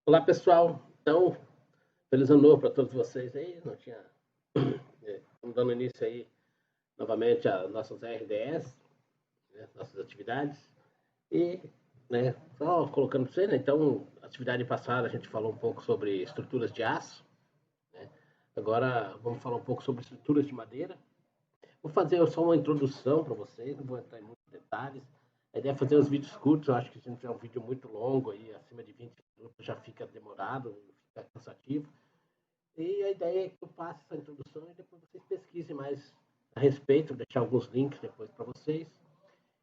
Olá, pessoal. Então, feliz ano novo para todos vocês aí. Não tinha. Estamos dando início aí novamente às nossas RDS, né, nossas atividades. E, né, só colocando para você, né, então, atividade passada a gente falou um pouco sobre estruturas de aço, né? Agora vamos falar um pouco sobre estruturas de madeira. Vou fazer só uma introdução para vocês, não vou entrar em muitos detalhes. A ideia é fazer os vídeos curtos, eu acho que se não tiver um vídeo muito longo aí, acima de 20 minutos, já fica demorado, fica cansativo. E a ideia é que eu passe essa introdução e depois vocês pesquisem mais a respeito, deixar alguns links depois para vocês.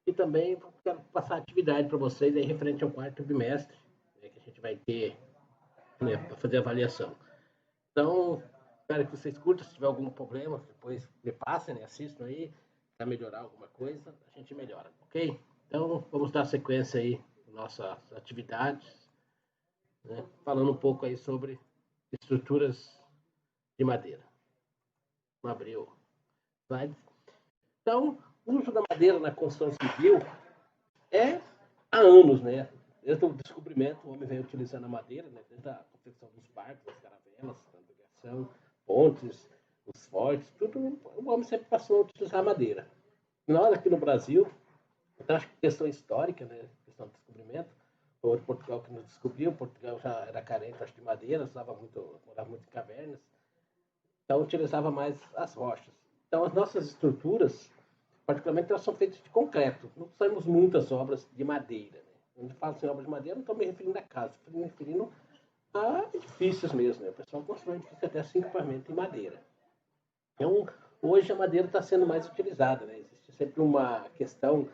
E também quero passar atividade para vocês aí referente ao quarto bimestre, né, que a gente vai ter, né, para fazer avaliação. Então, espero que vocês curtam. Se tiver algum problema, depois me passem, né, assistam aí, para melhorar alguma coisa, a gente melhora, ok? Então, vamos dar sequência aí às nossas atividades, né, falando um pouco aí sobre estruturas de madeira. Vamos abrir o slide. Então, o uso da madeira na construção civil é há anos, né? Desde o descobrimento, o homem vem utilizando a madeira, né? Desde a confecção dos barcos, das caravelas, da navegação, pontes, os fortes, tudo, o homem sempre passou a utilizar a madeira. Nós aqui no Brasil, então acho que questão histórica, né? Questão do descobrimento, foi Portugal que nos descobriu. Portugal já era carente, acho, de madeira, morava muito em cavernas, então utilizava mais as rochas. Então as nossas estruturas, particularmente, elas são feitas de concreto. Não temos muitas obras de madeira. Né? Quando eu falo em obras de madeira, não estou me referindo a casa, estou me referindo a edifícios mesmo. Né? O pessoal constrói edifícios até 5 pavimentos em madeira. Então, hoje a madeira está sendo mais utilizada. Né? Existe sempre uma questão,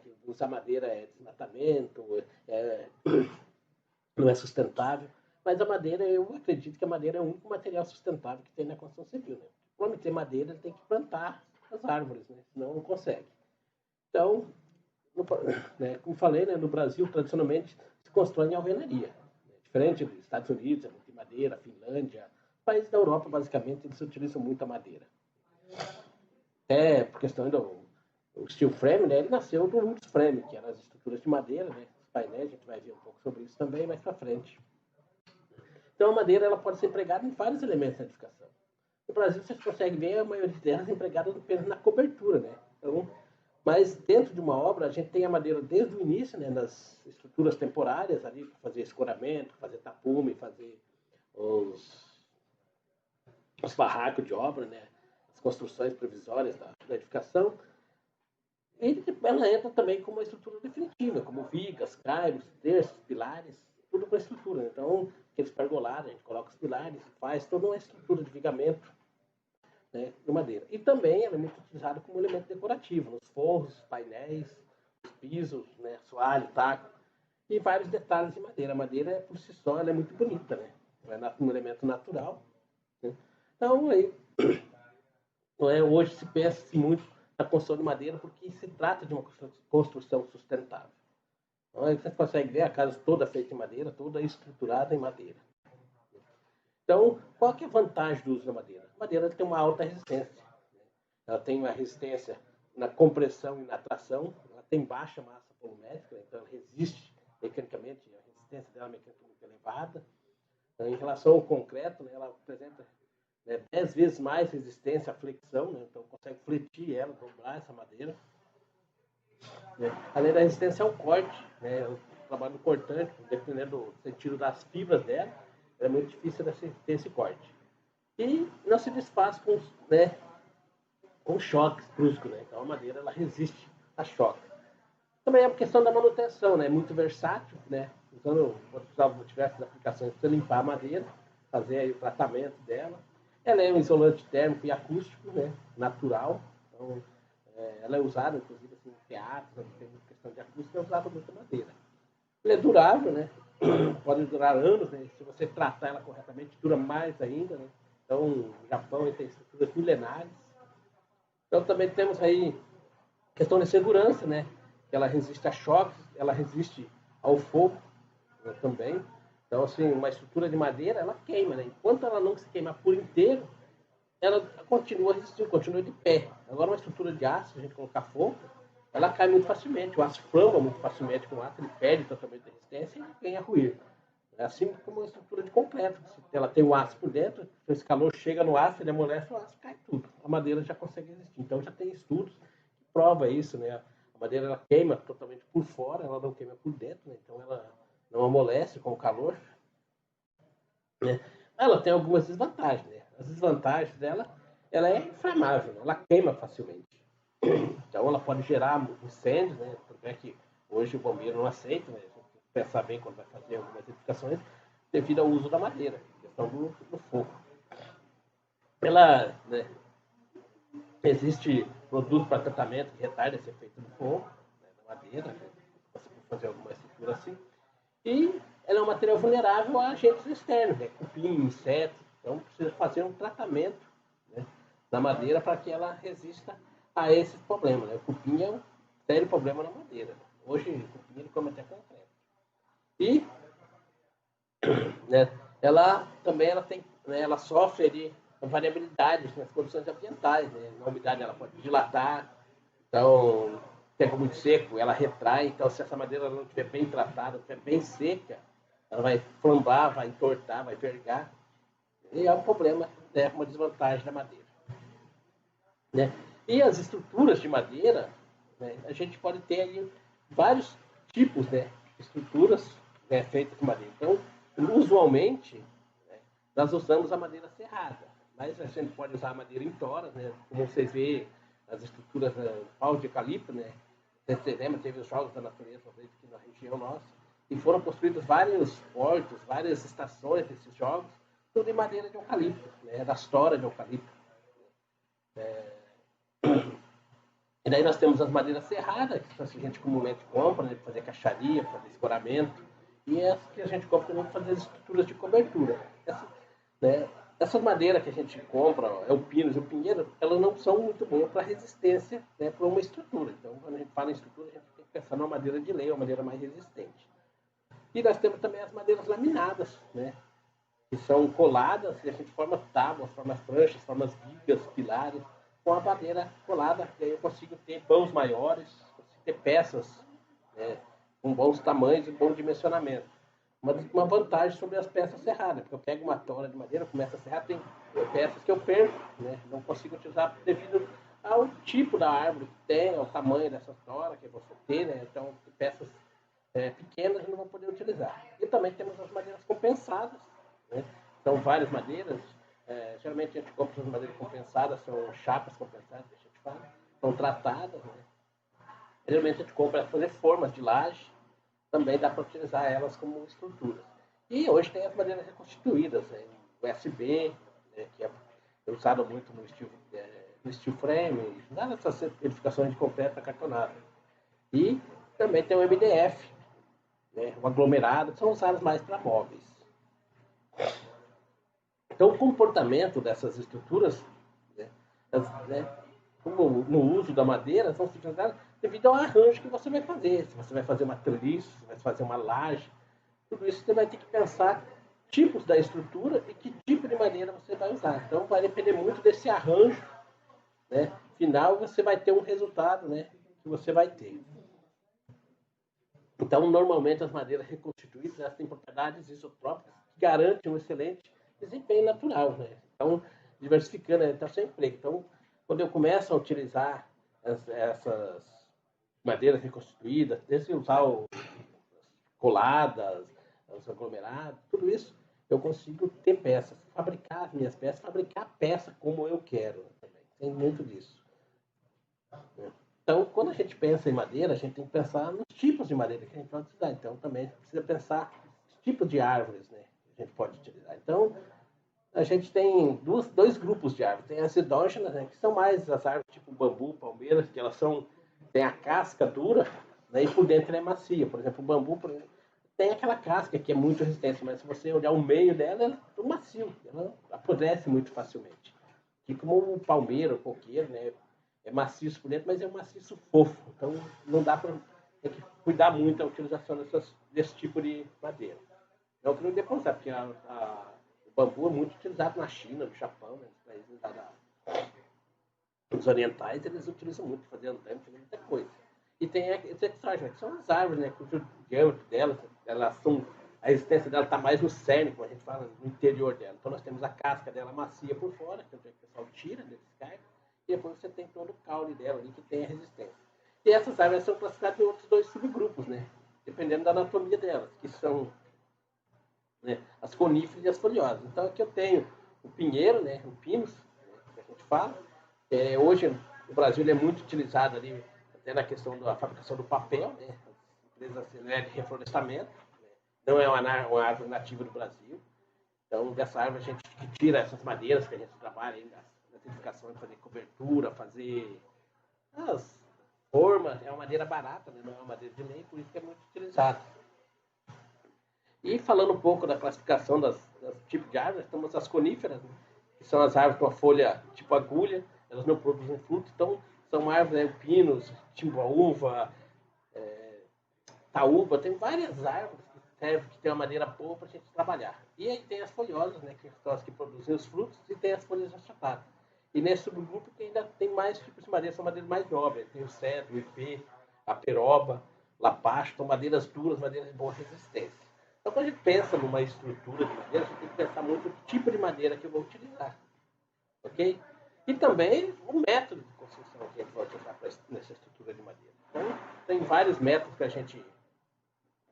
que usar madeira é desmatamento, não é sustentável. Mas a madeira, eu acredito que a madeira é o único material sustentável que tem na construção civil. Né? Para ter madeira, ele tem que plantar as árvores, né? Senão não consegue. Então, né, como falei, né, no Brasil, tradicionalmente, se constrói em alvenaria. Né? Diferente dos Estados Unidos, é muito madeira, Finlândia, países da Europa, basicamente, eles utilizam muito a madeira. Até por questão do steel frame, né, ele nasceu do wood frame, que eram as estruturas de madeira, né, os painéis, a gente vai ver um pouco sobre isso também mais para frente. Então, a madeira ela pode ser empregada em vários elementos da edificação. No Brasil, vocês conseguem ver a maioria delas empregadas apenas na cobertura, né? Então, mas dentro de uma obra, a gente tem a madeira desde o início, né, nas estruturas temporárias ali, para fazer escoramento, fazer tapume, fazer os, os barracos de obra, né, as construções provisórias da edificação. E ela entra também como uma estrutura definitiva, como vigas, caibros, terços, pilares, tudo com a estrutura. Então, aqueles pergolados, a gente coloca os pilares, faz toda uma estrutura de vigamento, né, de madeira. E também ela é muito utilizada como elemento decorativo, nos forros, painéis, os pisos, né, assoalho, taco, e vários detalhes de madeira. A madeira, por si só, ela é muito bonita, né? É um elemento natural. Né? Então, aí, hoje se pensa muito na construção de madeira porque se trata de uma construção sustentável. Então, aí você consegue ver a casa toda feita em madeira, toda estruturada em madeira. Então, qual que é a vantagem do uso da madeira? A madeira tem uma alta resistência. Ela tem uma resistência na compressão e na tração, ela tem baixa massa volumétrica, então ela resiste mecanicamente, a resistência dela é mecanicamente elevada. Então, em relação ao concreto, né, ela apresenta 10 vezes mais resistência à flexão, né, então consegue fletir ela, dobrar essa madeira. Né. Além da resistência ao corte, né, o trabalho cortante, dependendo do sentido das fibras dela, é muito difícil ter esse corte. E não se desfaz com choques bruscos, né? Então a madeira ela resiste a choque. Também é a questão da manutenção, né? Muito versátil, né? Usando diversas aplicações para limpar a madeira, fazer aí o tratamento dela. Ela é um isolante térmico e acústico, né? Natural. Então, ela é usada, inclusive, assim, em teatros, tem questão de acústica, é usada muito madeira. Ela é durável, né? Pode durar anos, né? Se você tratar ela corretamente, dura mais ainda, né? Então, o Japão tem estruturas milenares. Então, também temos aí questão de segurança, né? Ela resiste a choques, ela resiste ao fogo, né, também. Então, assim, uma estrutura de madeira, ela queima, né? Enquanto ela não se queimar por inteiro, ela continua resistindo, continua de pé. Agora, uma estrutura de aço, se a gente colocar fogo, ela cai muito facilmente. O aço flama muito facilmente com o aço, ele perde totalmente a resistência e ganha ruir. É assim como uma estrutura de concreto. Ela tem o aço por dentro, esse calor chega no aço, ele amolece, o aço cai tudo. A madeira já consegue existir. Então já tem estudos que provam isso, né? A madeira ela queima totalmente por fora, ela não queima por dentro, né? Então ela não amolece com o calor, né? Ela tem algumas desvantagens, né? As desvantagens dela, ela é inflamável, né? Ela queima facilmente. Então ela pode gerar incêndios, né? Tanto é que hoje o bombeiro não aceita, né? Pensar bem quando vai fazer algumas edificações, devido ao uso da madeira, questão do fogo. Ela, né, existe produto para tratamento que retarda esse efeito do fogo, né, da madeira, né, você pode fazer alguma estrutura assim. E ela é um material vulnerável a agentes externos, né, cupim, insetos. Então precisa fazer um tratamento, né, da madeira para que ela resista a esses problemas. Né. O cupim é um sério problema na madeira. Hoje o cupim ele come até concreto. E, né, ela também ela tem, né, ela sofre ali variabilidades nas condições ambientais, né? Na umidade ela pode dilatar, então tempo muito seco ela retrai, então se essa madeira não estiver bem tratada, estiver bem seca, ela vai flambar, vai entortar, vai vergar, e é um problema, né, uma desvantagem da madeira, né? E as estruturas de madeira, né, a gente pode ter aí vários tipos, né, de estruturas, né, feitas de madeira. Então, usualmente, né, nós usamos a madeira serrada, mas a gente pode usar a madeira em toras, né, como vocês veem, as estruturas pau de eucalipto, né, você lembra, teve os Jogos da Natureza aqui na região nossa, e foram construídos vários portos, várias estações desses jogos, tudo em madeira de eucalipto, né, das toras de eucalipto. E daí nós temos as madeiras serradas, que a gente comumente compra, né, para fazer caixaria, para fazer escoramento, e as que a gente compra também para fazer as estruturas de cobertura. Né, essas madeiras que a gente compra, é o pinus e o pinheiro, elas não são muito boas para resistência, né, para uma estrutura. Então, quando a gente fala em estrutura, a gente tem que pensar numa madeira de lei, uma madeira mais resistente. E nós temos também as madeiras laminadas, né, que são coladas e a gente forma tábuas, forma pranchas, forma vigas, pilares, com a madeira colada, e aí eu consigo ter pãos maiores, consigo ter peças, né, com bons tamanhos e bom dimensionamento. Uma vantagem sobre as peças serradas, porque eu pego uma tora de madeira, começo a serrar, tem peças que eu perco, né, não consigo utilizar devido ao tipo da árvore que tem, ao tamanho dessa tora que você tem, né, então peças pequenas eu não vou poder utilizar. E também temos as madeiras compensadas, né? São várias madeiras, geralmente a gente compra as madeiras compensadas, são chapas compensadas, que a gente fala, são tratadas, né? Geralmente a gente compra para fazer formas de laje, também dá para utilizar elas como estruturas. E hoje tem as madeiras reconstituídas, né? USB, né? Que é usado muito no steel frame, nessas edificações de concreto acartonado. E também tem o MDF, né? O aglomerado, são usados mais para móveis. Então, o comportamento dessas estruturas, né, como no uso da madeira, são simplificadas devido ao arranjo que você vai fazer. Se você vai fazer uma treliço, se vai fazer uma laje, tudo isso você vai ter que pensar tipos da estrutura e que tipo de madeira você vai usar. Então, vai depender muito desse arranjo, né, final, você vai ter um resultado, né, que você vai ter. Então, normalmente, as madeiras reconstituídas elas têm propriedades isotrópicas que garantem um excelente desempenho natural. Né? Então, diversificando, está sem emprego. Então, quando eu começo a utilizar essas madeiras reconstituídas, desde usar as coladas, os aglomerados, tudo isso, eu consigo ter peças, fabricar as minhas peças, fabricar a peça como eu quero. Também. Tem muito disso. Então, quando a gente pensa em madeira, a gente tem que pensar nos tipos de madeira que a gente pode utilizar. Então, também a gente precisa pensar nos tipos de árvores, né, que a gente pode utilizar. Então, a gente tem dois grupos de árvores. Tem as endógenas, né, que são mais as árvores tipo bambu, palmeiras, que elas têm a casca dura, né, e por dentro ela é macia. Por exemplo, o bambu tem aquela casca que é muito resistente, mas se você olhar o meio dela, ela é macio, ela apodrece muito facilmente. E como o palmeiro, o coqueiro, né, é maciço por dentro, mas é um maciço fofo. Então não dá para. Tem que cuidar muito da utilização desse tipo de madeira. É o que não dê para usar, porque o bambu é muito utilizado na China, no Japão, né, nos países os orientais, eles utilizam muito para fazer andaime, fazer muita coisa. E tem as extragens, que são as árvores, né, cujo diâmetro delas, elas são. a resistência dela está mais no cerne, como a gente fala, no interior dela. Então nós temos a casca dela macia por fora, que o pessoal tira, descarga, e depois você tem todo o caule dela ali que tem a resistência. E essas árvores são classificadas em outros 2 subgrupos, né? Dependendo da anatomia delas, que são, né, as coníferas e as folhosas. Então aqui eu tenho o pinheiro, né, o pinus, né, que a gente fala. Hoje no Brasil ele é muito utilizado ali, até na questão da fabricação do papel, né? As empresas de reflorestamento. Né? Não é uma árvore nativa do Brasil. Então dessa árvore a gente tira essas madeiras que a gente trabalha aí nas edificações, fazer cobertura, fazer as formas. É uma madeira barata, né? Não é uma madeira de lei, por isso que é muito utilizado. E falando um pouco da classificação das tipos de árvores, temos as coníferas, né? Que são as árvores com a folha tipo agulha, elas não produzem fruto, então são árvores, né, pinos, timbaúva, taúba, tem várias árvores que servem, que tem uma madeira boa para a gente trabalhar. E aí tem as folhosas, né, que são as que produzem os frutos, e tem as folhas achatadas. E nesse subgrupo que ainda tem mais tipos de madeira, são madeiras mais nobres, tem o cedro, o ipê, a peroba, lapacho, são madeiras duras, madeiras de boa resistência. Então, quando a gente pensa numa estrutura de madeira, a gente tem que pensar muito no tipo de madeira que eu vou utilizar. Ok? E também o método de construção que a gente vai utilizar nessa estrutura de madeira. Então, tem vários métodos que a gente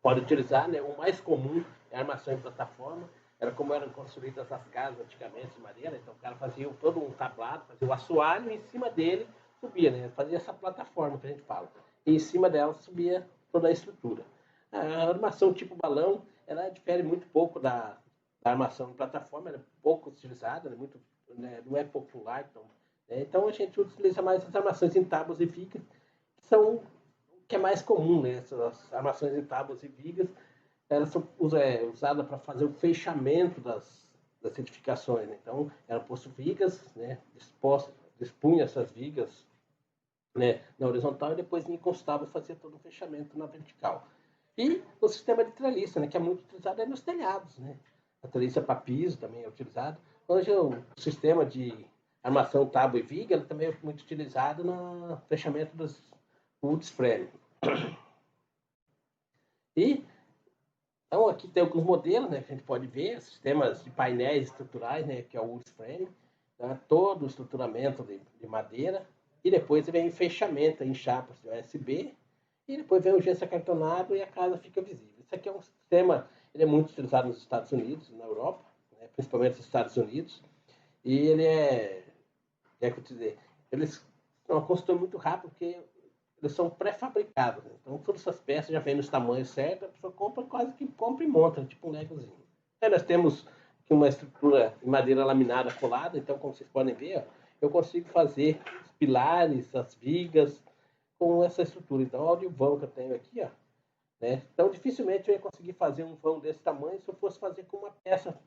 pode utilizar, né? O mais comum é a armação em plataforma. Era como eram construídas as casas antigamente de madeira. Então, o cara fazia todo um tablado, fazia o assoalho, e em cima dele subia, né? Fazia essa plataforma que a gente fala. E em cima dela subia toda a estrutura. A armação tipo balão, ela difere muito pouco da armação em plataforma, ela é pouco utilizada, muito, né, não é popular. Então a gente utiliza mais as armações em tábuas e vigas, que são o que é mais comum, né? Essas armações em tábuas e vigas, elas são usadas para fazer o fechamento das edificações. Né? Então, eram postas vigas, né? Dispunha essas vigas, né, na horizontal, e depois encostava e fazia todo o fechamento na vertical. E o sistema de treliça, né, que é muito utilizado nos telhados. Né? A treliça para piso também é utilizado. Hoje o sistema de armação tábua e viga também é muito utilizado no fechamento dos woods frame. E então aqui tem alguns modelos, né, que a gente pode ver, sistemas de painéis estruturais, né, que é o wood frame, né, todo o estruturamento de madeira, e depois vem o fechamento em chapas de OSB, e depois vem o gesso acartonado e a casa fica visível. Isso aqui é um sistema, ele é muito utilizado nos Estados Unidos, na Europa, né, principalmente nos Estados Unidos, e ele eles são uma construção muito rápida, porque eles são pré-fabricados. Né? Então, todas essas peças já vêm nos tamanhos certos, a pessoa compra, quase que compra e monta, tipo um legozinho. Aí nós temos aqui uma estrutura em madeira laminada colada, então, como vocês podem ver, ó, eu consigo fazer os pilares, as vigas, com essa estrutura. Então, olha o vão que eu tenho aqui, ó. Né? Então, dificilmente eu ia conseguir fazer um vão desse tamanho se eu fosse fazer com uma peça,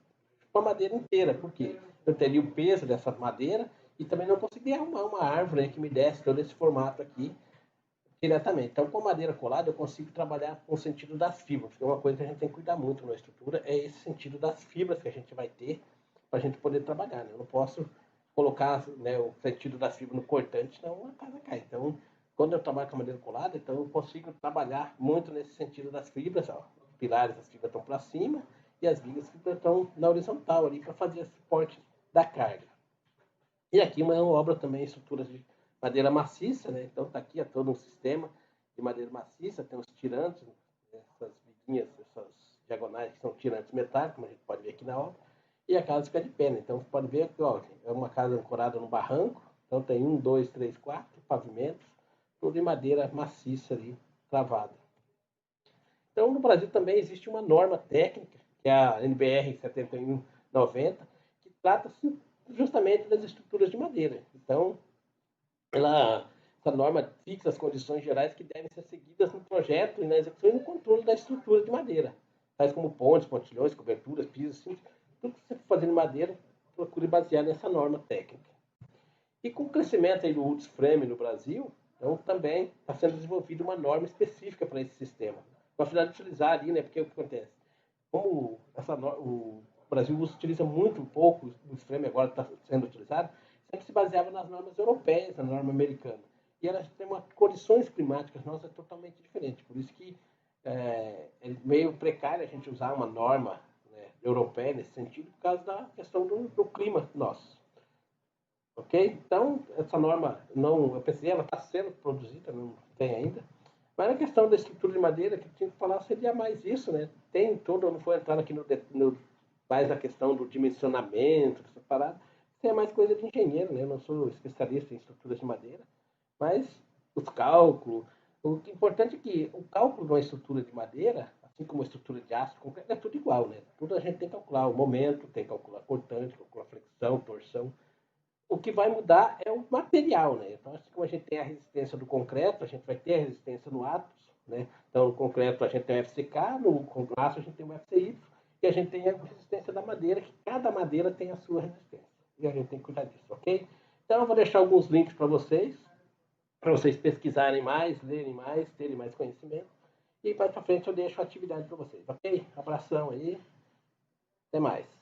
com a madeira inteira, porque eu teria o peso dessa madeira e também não conseguiria arrumar uma árvore, né, que me desse todo esse formato aqui diretamente. Então, com madeira colada, eu consigo trabalhar com o sentido das fibras, porque uma coisa que a gente tem que cuidar muito na estrutura é esse sentido das fibras que a gente vai ter para a gente poder trabalhar. Né? Eu não posso colocar, né, o sentido das fibras no cortante, senão a casa cai. Então, quando eu trabalho com madeira colada, então eu consigo trabalhar muito nesse sentido das fibras. Ó. Os pilares, as fibras estão para cima e as vigas estão na horizontal ali para fazer esse suporte da carga. E aqui uma obra também, estruturas de madeira maciça, né? Então está aqui todo um sistema de madeira maciça, tem os tirantes, né? Essas viguinhas, essas diagonais que são tirantes metálicos, como a gente pode ver aqui na obra, e a casa fica de pé. Né? Então você pode ver que ó, é uma casa ancorada no barranco, então tem 1, 2, 3, 4 pavimentos, tudo de madeira maciça ali, travada. Então no Brasil também existe uma norma técnica, que é a NBR 7190, que trata justamente das estruturas de madeira. Então, essa norma fixa as condições gerais que devem ser seguidas no projeto e na execução e no controle da estrutura de madeira, tais como pontes, pontilhões, coberturas, pisos, assim, tudo que você for fazer em madeira, procure basear nessa norma técnica. E com o crescimento aí do wood frame no Brasil, então também está sendo desenvolvida uma norma específica para esse sistema. Com a finalidade de utilizar ali, né, porque o que acontece? Como o Brasil utiliza muito pouco o wood frame, agora está sendo utilizado, sempre se baseava nas normas europeias, na norma americana. E elas têm condições climáticas nossas totalmente diferentes. Por isso que é meio precário a gente usar uma norma, né, europeia nesse sentido, por causa da questão do clima nosso. Ok? Então, essa norma, não, eu pensei, ela está sendo produzida, não tem ainda, mas a questão da estrutura de madeira, que eu tinha que falar, seria mais isso, né? Tem todo, eu não vou entrar aqui mais na questão do dimensionamento, dessa parada, isso é mais coisa de engenheiro, né? Eu não sou especialista em estruturas de madeira, mas os cálculos, o importante é que o cálculo de uma estrutura de madeira, assim como a estrutura de aço, é tudo igual, né? Tudo a gente tem que calcular o momento, tem que calcular cortante, calcular flexão, torção. O que vai mudar é o material, né? Então, assim como a gente tem a resistência do concreto, a gente vai ter a resistência no Atos, né? Então, no concreto a gente tem o FCK, no aço a gente tem o FCY, e a gente tem a resistência da madeira, que cada madeira tem a sua resistência. E a gente tem que cuidar disso, ok? Então, eu vou deixar alguns links para vocês pesquisarem mais, lerem mais, terem mais conhecimento. E mais para frente eu deixo a atividade para vocês, ok? Abração aí, até mais.